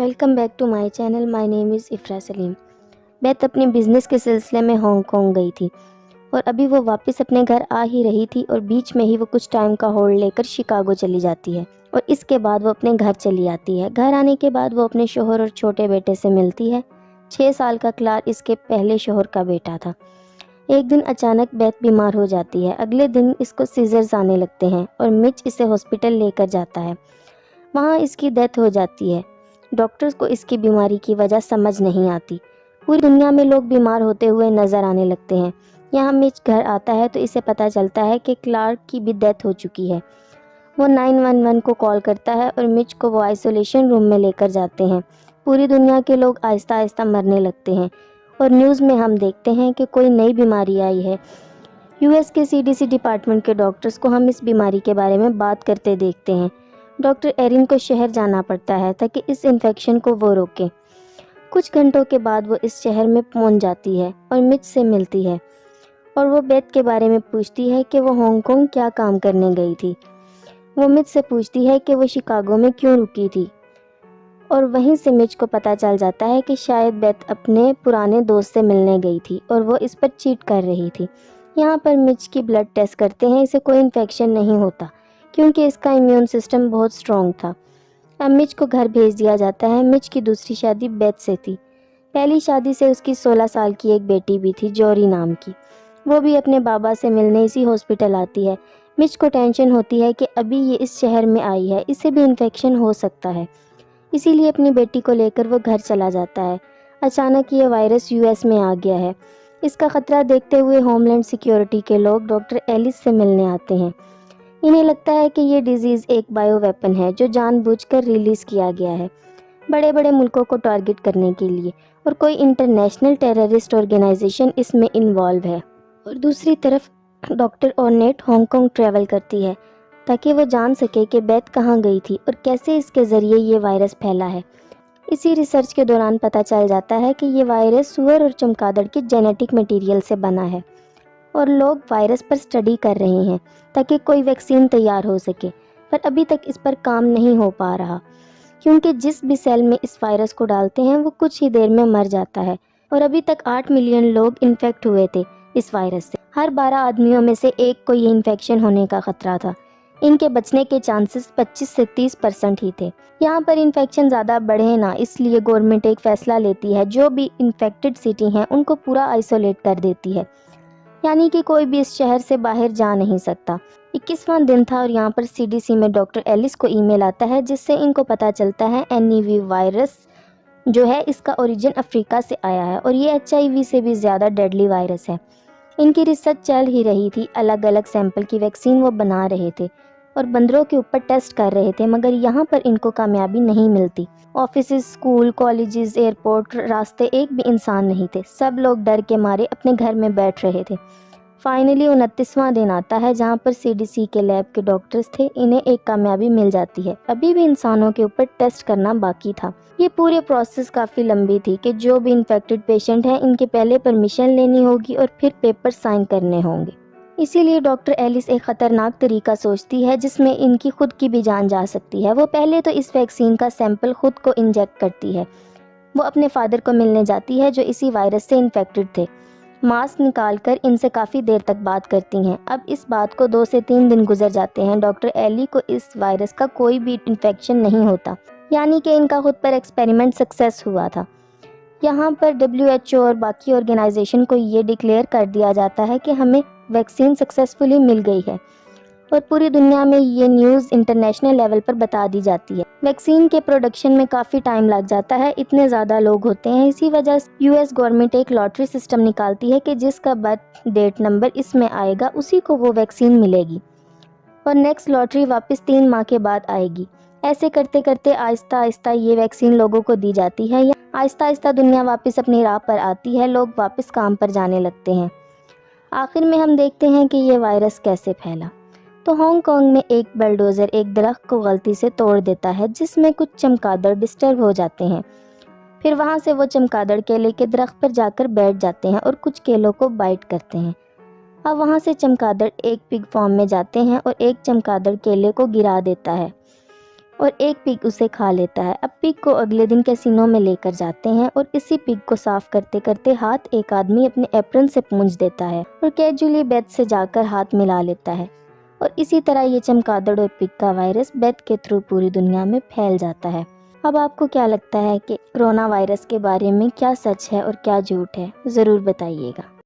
Welcome back to my channel. My name is Ifra Saleem. बेथ अपने business के सिलसिले में हांगकांग गई थी और अभी वो वापस अपने घर आ ही रही थी और बीच में ही वो कुछ टाइम का होल्ड लेकर शिकागो चली जाती है और इसके बाद वो अपने घर चली आती है। घर आने के बाद वो अपने शोहर और छोटे बेटे से मिलती है। 6 साल का क्लार इसके पहले शोहर का बेटा था। एक दिन अचानक बेथ बीमार हो जाती है। अगले दिन इसको सीजर्स आने लगते हैं और मिच इसे हॉस्पिटल लेकर जाता है। वहाँ इसकी डेथ हो जाती है। डॉक्टर्स को इसकी बीमारी की वजह समझ नहीं आती। पूरी दुनिया में लोग बीमार होते हुए नज़र आने लगते हैं। यहाँ मिच घर आता है तो इसे पता चलता है कि क्लार्क की भी डेथ हो चुकी है। वो 911 को कॉल करता है और मिच को वो आइसोलेशन रूम में लेकर जाते हैं। पूरी दुनिया के लोग आहिस्ता आहिस्ता मरने लगते हैं और न्यूज़ में हम देखते हैं कि कोई नई बीमारी आई है। यूएस के सीडीसी डिपार्टमेंट के डॉक्टर्स को हम इस बीमारी के बारे में बात करते देखते हैं। डॉक्टर एरिन को शहर जाना पड़ता है ताकि इस इन्फेक्शन को वो रोके। कुछ घंटों के बाद वो इस शहर में पहुंच जाती है और मिच से मिलती है और वो बेथ के बारे में पूछती है कि वो हांगकांग क्या काम करने गई थी। वो मिच से पूछती है कि वो शिकागो में क्यों रुकी थी और वहीं से मिच को पता चल जाता है कि शायद बेथ अपने पुराने दोस्त से मिलने गई थी और वो इस पर चीट कर रही थी। यहाँ पर मिच की ब्लड टेस्ट करते हैं। इसे कोई इन्फेक्शन नहीं होता क्योंकि इसका इम्यून सिस्टम बहुत स्ट्रॉन्ग था। अब मिच को घर भेज दिया जाता है। मिच की दूसरी शादी बेथ से थी। पहली शादी से उसकी 16 साल की एक बेटी भी थी, जोरी नाम की। वो भी अपने बाबा से मिलने इसी हॉस्पिटल आती है। मिच को टेंशन होती है कि अभी ये इस शहर में आई है, इसे भी इन्फेक्शन हो सकता है। इसीलिए अपनी बेटी को लेकर वो घर चला जाता है। अचानक ये वायरस यूएस में आ गया है। इसका खतरा देखते हुए होमलैंड सिक्योरिटी के लोग डॉक्टर एलिस से मिलने आते हैं। इन्हें लगता है कि ये डिजीज़ एक बायो वेपन है जो जानबूझकर रिलीज़ किया गया है बड़े बड़े मुल्कों को टारगेट करने के लिए और कोई इंटरनेशनल टेररिस्ट ऑर्गेनाइजेशन इसमें इन्वॉल्व है। और दूसरी तरफ डॉक्टर ऑर्नेट हांगकांग ट्रैवल करती है ताकि वो जान सके कि बेथ कहाँ गई थी और कैसे इसके ज़रिए ये वायरस फैला है। इसी रिसर्च के दौरान पता चल जाता है कि ये वायरस सूअर और चमगादड़ के जेनेटिक मटेरियल से बना है और लोग वायरस पर स्टडी कर रहे हैं ताकि कोई वैक्सीन तैयार हो सके, पर अभी तक इस पर काम नहीं हो पा रहा क्योंकि जिस भी सेल में इस वायरस को डालते हैं वो कुछ ही देर में मर जाता है और अभी तक 8 मिलियन लोग इन्फेक्ट हुए थे इस वायरस से। हर 12 आदमियों में से एक को ये इन्फेक्शन होने का खतरा था। इनके बचने के चांसेस 25 से 30% ही थे। यहाँ पर इन्फेक्शन ज़्यादा बढ़े ना, इसलिए गवर्नमेंट एक फ़ैसला लेती है, जो भी इन्फेक्टेड सिटी हैं उनको पूरा आइसोलेट कर देती है, यानी कि कोई भी इस शहर से बाहर जा नहीं सकता। 21वां दिन था और यहाँ पर सीडीसी में डॉक्टर एलिस को ईमेल आता है जिससे इनको पता चलता है एनईवी वायरस जो है इसका ओरिजिन अफ्रीका से आया है और ये एचआईवी से भी ज़्यादा डेडली वायरस है। इनकी रिसर्च चल ही रही थी। अलग अलग सैंपल की वैक्सीन वो बना रहे थे और बंदरों के ऊपर टेस्ट कर रहे थे, मगर यहाँ पर इनको कामयाबी नहीं मिलती। ऑफिसेज, स्कूल, कॉलेजेस, एयरपोर्ट, रास्ते, एक भी इंसान नहीं थे। सब लोग डर के मारे अपने घर में बैठ रहे थे। फाइनली 29वां दिन आता है जहाँ पर सीडीसी के लैब के डॉक्टर्स थे। इन्हें एक कामयाबी मिल जाती है। अभी भी इंसानों के ऊपर टेस्ट करना बाकी था। ये पूरे प्रोसेस काफ़ी लंबी थी कि जो भी इन्फेक्टेड पेशेंट हैं इनके पहले परमिशन लेनी होगी और फिर पेपर साइन करने होंगे। इसीलिए डॉक्टर एलिस एक ख़तरनाक तरीका सोचती है जिसमें इनकी खुद की भी जान जा सकती है। वो पहले तो इस वैक्सीन का सैंपल खुद को इंजेक्ट करती है। वो अपने फादर को मिलने जाती है जो इसी वायरस से इन्फेक्टेड थे। मास्क निकालकर इनसे काफ़ी देर तक बात करती हैं। अब इस बात को 2 से 3 दिन गुजर जाते हैं। डॉक्टर एली को इस वायरस का कोई भी इन्फेक्शन नहीं होता, यानी कि इनका खुद पर एक्सपेरिमेंट सक्सेस हुआ था। यहाँ पर WHO और बाकी ऑर्गेनाइजेशन को ये डिक्लेयर कर दिया जाता है कि हमें वैक्सीन सक्सेसफुली मिल गई है और पूरी दुनिया में ये न्यूज़ इंटरनेशनल लेवल पर बता दी जाती है। वैक्सीन के प्रोडक्शन में काफ़ी टाइम लग जाता है, इतने ज़्यादा लोग होते हैं। इसी वजह से यूएस गवर्नमेंट एक लॉटरी सिस्टम निकालती है कि जिसका बर्थ डेट नंबर इसमें आएगा उसी को वो वैक्सीन मिलेगी और नेक्स्ट लॉटरी वापस 3 माह के बाद आएगी। ऐसे करते करते आहिस्ता आहिस्ता ये वैक्सीन लोगों को दी जाती है। आहिस्ता आहिस्ता दुनिया वापस अपनी राह पर आती है। लोग वापस काम पर जाने लगते हैं। आखिर में हम देखते हैं कि ये वायरस कैसे फैला। तो हांगकांग में एक बलडोज़र एक दरख्त को गलती से तोड़ देता है जिसमें कुछ चमगादड़ डिस्टर्ब हो जाते हैं। फिर वहाँ से वो चमगादड़ केले के दरख्त पर जाकर बैठ जाते हैं और कुछ केलों को बाइट करते हैं। अब वहाँ से चमगादड़ एक पिग फॉर्म में जाते हैं और एक चमगादड़ केले को गिरा देता है। اور ایک پگ اسے کھا لیتا ہے۔ اب پگ کو اگلے دن کیسینو میں لے کر جاتے ہیں اور اسی پگ کو صاف کرتے کرتے ہاتھ ایک آدمی اپنے ایپرن سے پونچھ دیتا ہے اور کیجولی بیتھ سے جا کر ہاتھ ملا لیتا ہے، اور اسی طرح یہ چمگادڑ اور پگ کا وائرس بیتھ کے تھرو پوری دنیا میں پھیل جاتا ہے۔ اب آپ کو کیا لگتا ہے کہ کرونا وائرس کے بارے میں کیا سچ ہے اور کیا جھوٹ ہے؟ ضرور بتائیے گا۔